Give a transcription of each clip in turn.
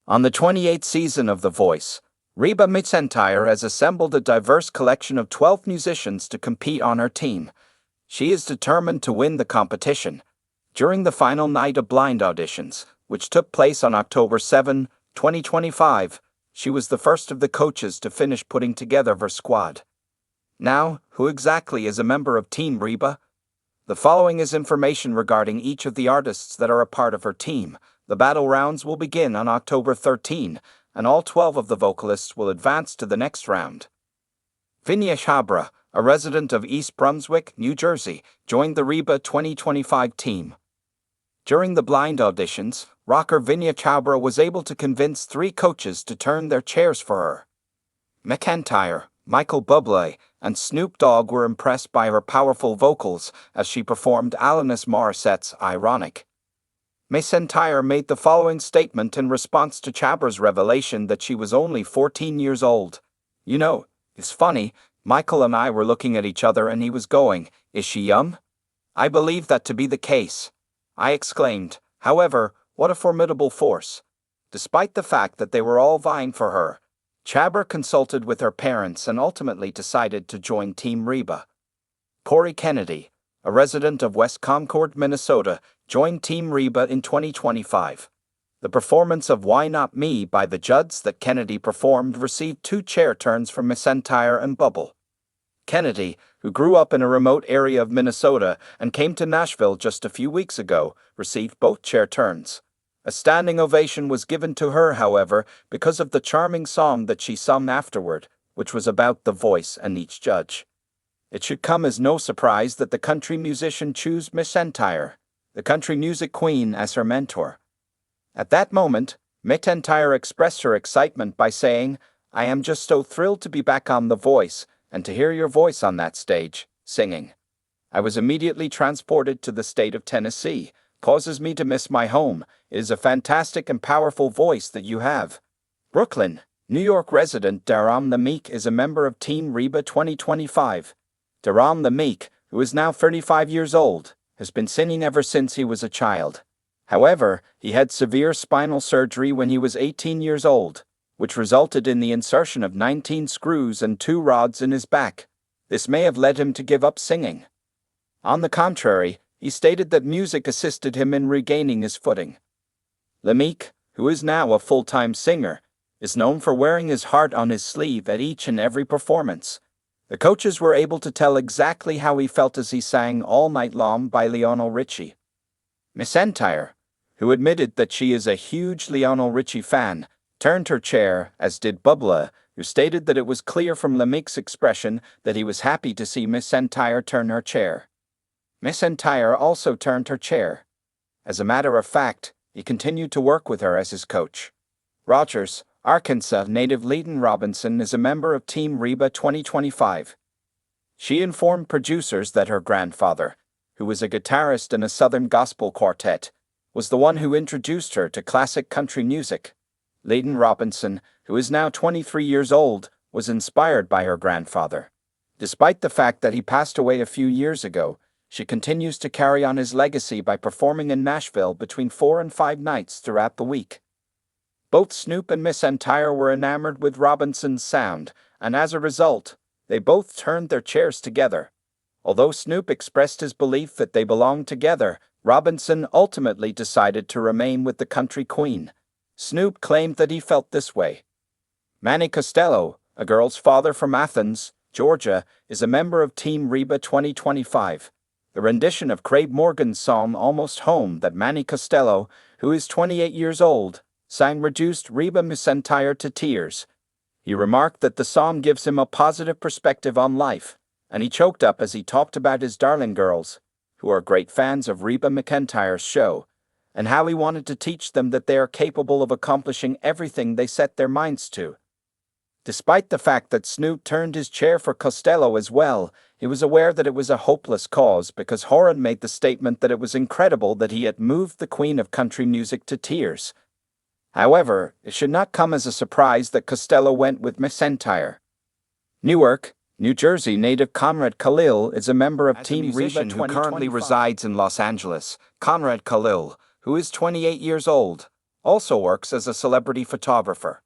On the 28th season of The Voice, Reba McEntire has assembled a diverse collection of 12 musicians to compete on her team. She is determined to win the competition. During the final night of blind auditions, which took place on October 7, 2025, she was the first of the coaches to finish putting together her squad. Now, who exactly is a member of Team Reba? The following is information regarding each of the artists that are a part of her team. The battle rounds will begin on October 13, and all 12 of the vocalists will advance to the next round. Vinya Chabra, a resident of East Brunswick, New Jersey, joined the Reba 2025 team. During the blind auditions, rocker Vinya Chabra was able to convince 3 coaches to turn their chairs for her. McEntire, Michael Bublé, and Snoop Dogg were impressed by her powerful vocals as she performed Alanis Morissette's Ironic. McEntire made the following statement in response to Chabra's revelation that she was only 14 years old. "You know, it's funny, Michael and I were looking at each other and he was going, 'Is she young?' I believe that to be the case," I exclaimed. However, what a formidable force. Despite the fact that they were all vying for her, Chabra consulted with her parents and ultimately decided to join Team Reba. Corey Kennedy, a resident of West Concord, Minnesota, joined Team Reba in 2025. The performance of Why Not Me by the Judds that Kennedy performed received 2 chair turns from McEntire and Bubble. Kennedy, who grew up in a remote area of Minnesota and came to Nashville just a few weeks ago, received both chair turns. A standing ovation was given to her, however, because of the charming song that she sung afterward, which was about The Voice and each judge. It should come as no surprise that the country musician chose McEntire, the country music queen, as her mentor. At that moment, McEntire expressed her excitement by saying, "I am just so thrilled to be back on The Voice and to hear your voice on that stage, singing. I was immediately transported to the state of Tennessee, causes me to miss my home. It is a fantastic and powerful voice that you have." Brooklyn, New York resident Daram the Meek is a member of Team Reba 2025. Daram the Meek, who is now 35 years old, has been singing ever since he was a child. However, he had severe spinal surgery when he was 18 years old, which resulted in the insertion of 19 screws and 2 rods in his back. This may have led him to give up singing. On the contrary, he stated that music assisted him in regaining his footing. Meek, who is now a full-time singer, is known for wearing his heart on his sleeve at each and every performance. The coaches were able to tell exactly how he felt as he sang All Night Long by Lionel Richie. McEntire, who admitted that she is a huge Lionel Richie fan, turned her chair, as did Bubla, who stated that it was clear from Meek's expression that he was happy to see McEntire turn her chair. McEntire also turned her chair. As a matter of fact, he continued to work with her as his coach. Rogers, Arkansas native Leighton Robinson is a member of Team Reba 2025. She informed producers that her grandfather, who was a guitarist in a Southern gospel quartet, was the one who introduced her to classic country music. Leighton Robinson, who is now 23 years old, was inspired by her grandfather. Despite the fact that he passed away a few years ago, she continues to carry on his legacy by performing in Nashville between 4 and 5 nights throughout the week. Both Snoop and McEntire were enamored with Robinson's sound, and as a result, they both turned their chairs together. Although Snoop expressed his belief that they belonged together, Robinson ultimately decided to remain with the country queen. Snoop claimed that he felt this way. Manny Costello, a girl's father from Athens, Georgia, is a member of Team Reba 2025. The rendition of Craig Morgan's song Almost Home that Manny Costello, who is 28 years old, sang reduced Reba McEntire to tears. He remarked that the song gives him a positive perspective on life, and he choked up as he talked about his darling girls, who are great fans of Reba McEntire's show, and how he wanted to teach them that they are capable of accomplishing everything they set their minds to. Despite the fact that Snoop turned his chair for Costello as well, he was aware that it was a hopeless cause because Horan made the statement that it was incredible that he had moved the queen of country music to tears. However, it should not come as a surprise that Costello went with McEntire. Newark, New Jersey native Conrad Khalil is a member of Team Reba who currently resides in Los Angeles. Conrad Khalil, who is 28 years old, also works as a celebrity photographer.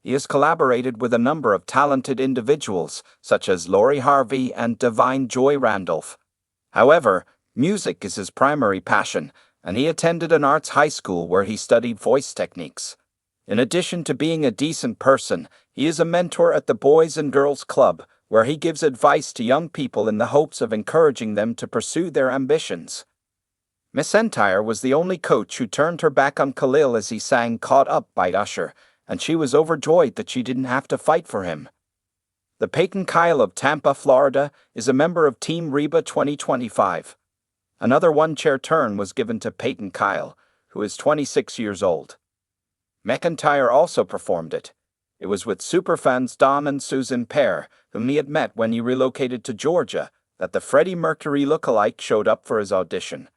He has collaborated with a number of talented individuals, such as Lori Harvey and Divine Joy Randolph. However, music is his primary passion, and he attended an arts high school where he studied voice techniques. In addition to being a decent person, he is a mentor at the Boys and Girls Club, where he gives advice to young people in the hopes of encouraging them to pursue their ambitions. McEntire was the only coach who turned her back on Khalil as he sang Caught Up by Usher, and she was overjoyed that she didn't have to fight for him. The Peyton Kyle of Tampa, Florida, is a member of Team Reba 2025. Another one-chair turn was given to Peyton Kyle, who is 26 years old. McEntire also performed it. It was with superfans Don and Susan Pear, whom he had met when he relocated to Georgia, that the Freddie Mercury look-alike showed up for his audition.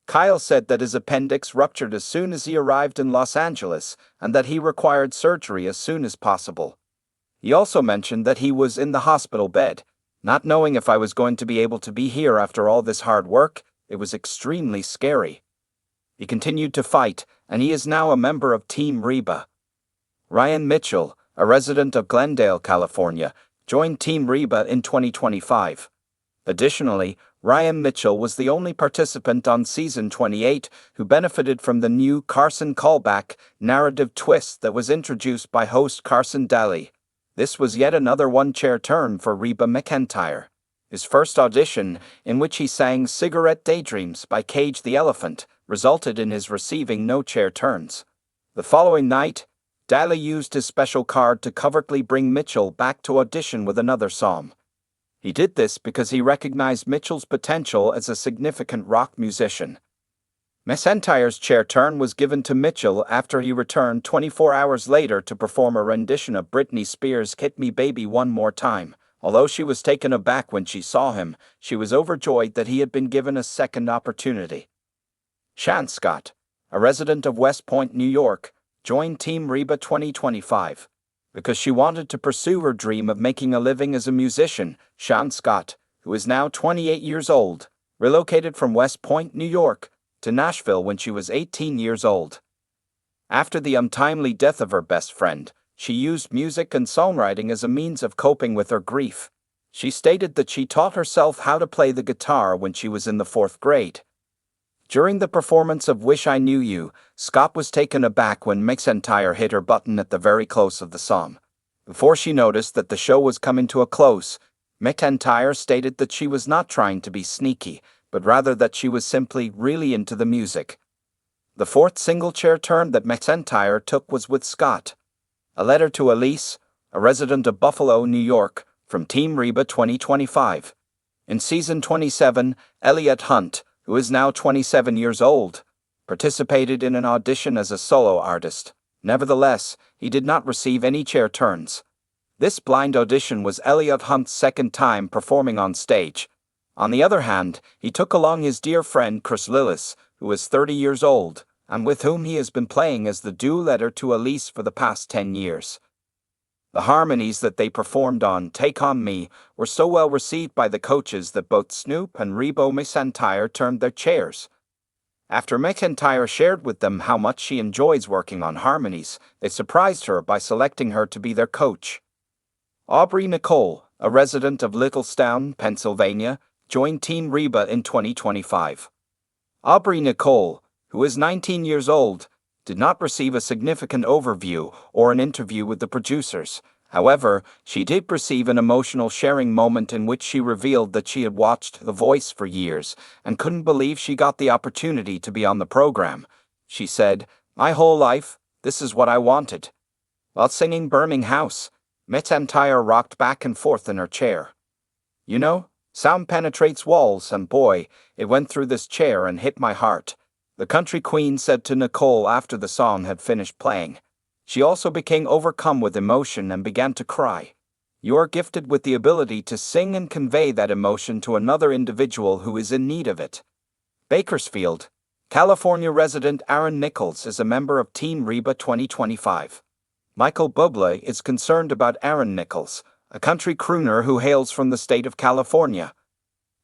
Kyle said that his appendix ruptured as soon as he arrived in Los Angeles and that he required surgery as soon as possible. He also mentioned that he was in the hospital bed. Not knowing if I was going to be able to be here after all this hard work, it was extremely scary. He continued to fight, and he is now a member of Team Reba. Ryan Mitchell, a resident of Glendale, California, joined Team Reba in 2025. Additionally, Ryan Mitchell was the only participant on Season 28 who benefited from the new Carson callback narrative twist that was introduced by host Carson Daly. This was yet another one-chair turn for Reba McEntire. His first audition, in which he sang Cigarette Daydreams by Cage the Elephant, resulted in his receiving no chair turns. The following night, Daly used his special card to covertly bring Mitchell back to audition with another song. He did this because he recognized Mitchell's potential as a significant rock musician. McEntire's chair turn was given to Mitchell after he returned 24 hours later to perform a rendition of Britney Spears' Hit Me Baby One More Time. Although she was taken aback when she saw him, she was overjoyed that he had been given a second opportunity. Shan Scott, a resident of West Point, New York, joined Team Reba 2025. Because she wanted to pursue her dream of making a living as a musician, Shan Scott, who is now 28 years old, relocated from West Point, New York, to Nashville when she was 18 years old. After the untimely death of her best friend, she used music and songwriting as a means of coping with her grief. She stated that she taught herself how to play the guitar when she was in the 4th grade. During the performance of Wish I Knew You, Scott was taken aback when McEntire hit her button at the very close of the song. Before she noticed that the show was coming to a close, McEntire stated that she was not trying to be sneaky, but rather that she was simply really into the music. The fourth single chair turn that McEntire took was with Scott. A letter to Elise, a resident of Buffalo, New York, from Team Reba 2025. In Season 27, Elliot Hunt, who is now 27 years old, participated in an audition as a solo artist. Nevertheless, he did not receive any chair turns. This blind audition was Elliot Hunt's second time performing on stage. On the other hand, he took along his dear friend Chris Lillis, who is 30 years old, and with whom he has been playing as the duet to Elise for the past 10 years. The harmonies that they performed on Take On Me were so well received by the coaches that both Snoop and Reba McEntire turned their chairs. After McEntire shared with them how much she enjoys working on harmonies, they surprised her by selecting her to be their coach. Aubrey Nicole, a resident of Littlestown, Pennsylvania, joined Team Reba in 2025. Aubrey Nicole, who is 19 years old, did not receive a significant overview or an interview with the producers. However, she did receive an emotional sharing moment in which she revealed that she had watched The Voice for years and couldn't believe she got the opportunity to be on the program. She said, "My whole life, this is what I wanted." While singing Burning House, McEntire rocked back and forth in her chair. "You know, sound penetrates walls, and boy, it went through this chair and hit my heart," the country queen said to Nicole after the song had finished playing. She also became overcome with emotion and began to cry. You are gifted with the ability to sing and convey that emotion to another individual who is in need of it. Bakersfield, California resident Aaron Nichols is a member of Team Reba 2025. Michael Bublé is concerned about Aaron Nichols, a country crooner who hails from the state of California.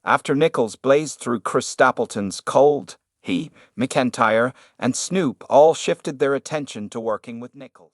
After Nichols blazed through Chris Stapleton's Cold, He, McEntire, and Snoop all shifted their attention to working with Nichols.